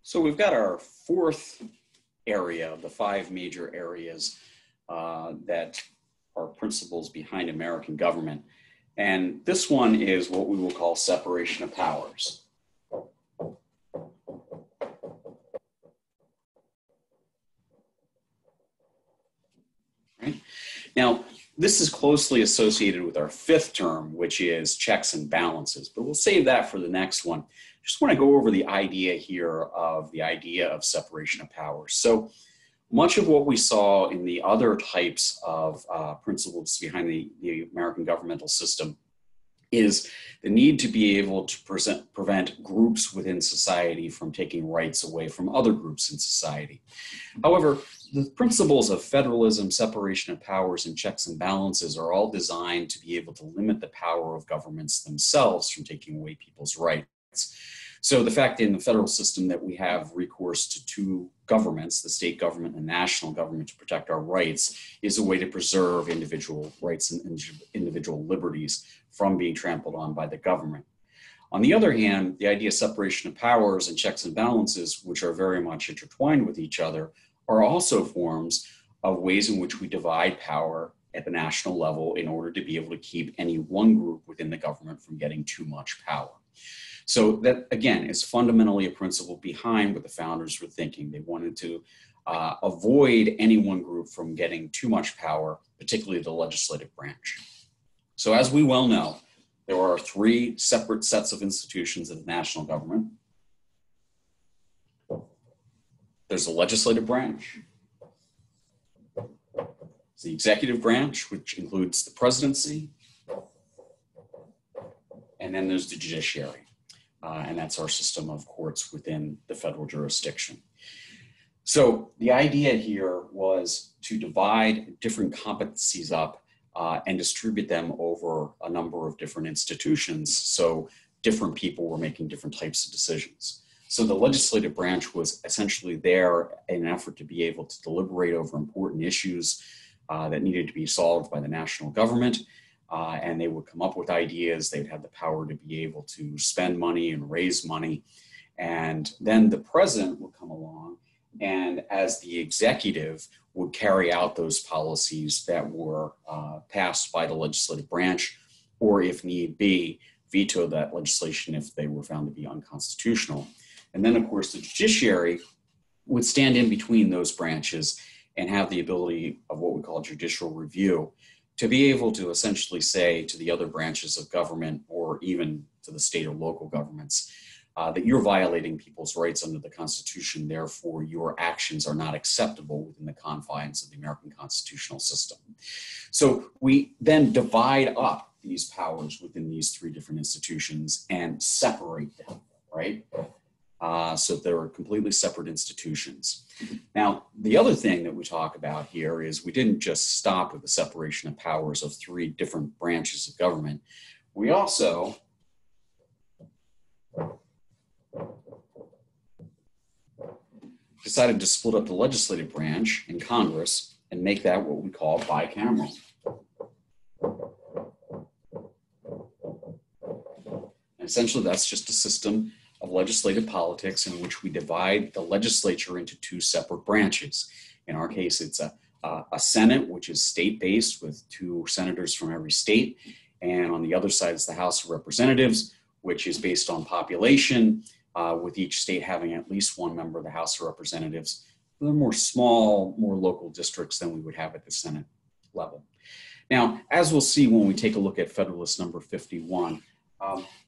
So we've got our fourth area of the five major areas that are principles behind American government. And this one is what we will call separation of powers. Right? Now, this is closely associated with our fifth term, which is checks and balances, but we'll save that for the next one. Just want to go over the idea here of the idea of separation of powers. So much of what we saw in the other types of principles behind the American governmental system is the need to be able to prevent groups within society from taking rights away from other groups in society. However, the principles of federalism, separation of powers, and checks and balances are all designed to be able to limit the power of governments themselves from taking away people's rights. So the fact in the federal system that we have recourse to two governments, the state government and national government, to protect our rights is a way to preserve individual rights and individual liberties from being trampled on by the government. On the other hand, the idea of separation of powers and checks and balances, which are very much intertwined with each other, are also forms of ways in which we divide power at the national level in order to be able to keep any one group within the government from getting too much power. So that, again, is fundamentally a principle behind what the founders were thinking. They wanted to avoid any one group from getting too much power, particularly the legislative branch. So as we well know, there are three separate sets of institutions in the national government. There's the legislative branch, the executive branch, which includes the presidency, and then there's the judiciary. And that's our system of courts within the federal jurisdiction. So the idea here was to divide different competencies up and distribute them over a number of different institutions, so different people were making different types of decisions. So the legislative branch was essentially there in an effort to be able to deliberate over important issues that needed to be solved by the national government. And they would come up with ideas. They'd have the power to be able to spend money and raise money. And then the president would come along and, as the executive, would carry out those policies that were passed by the legislative branch, or if need be, veto that legislation if they were found to be unconstitutional. And then, of course, the judiciary would stand in between those branches and have the ability of what we call judicial review, to be able to essentially say to the other branches of government, or even to the state or local governments, that you're violating people's rights under the Constitution, therefore your actions are not acceptable within the confines of the American constitutional system. So we then divide up these powers within these three different institutions and separate them, right? So they're completely separate institutions. Now, the other thing that we talk about here is we didn't just stop with the separation of powers of three different branches of government. We also decided to split up the legislative branch in Congress and make that what we call bicameral. And essentially, that's just a system of legislative politics in which we divide the legislature into two separate branches. In our case, it's a Senate, which is state-based with two senators from every state. And on the other side is the House of Representatives, which is based on population, with each state having at least one member of the House of Representatives. They're more small, more local districts than we would have at the Senate level. Now, as we'll see when we take a look at Federalist number 51,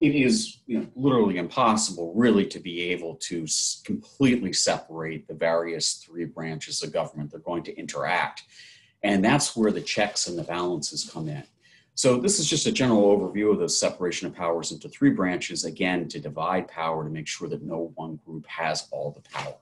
it is literally impossible really to be able to completely separate the various three branches of government. They're going to interact. And that's where the checks and the balances come in. So this is just a general overview of the separation of powers into three branches, again, to divide power to make sure that no one group has all the power.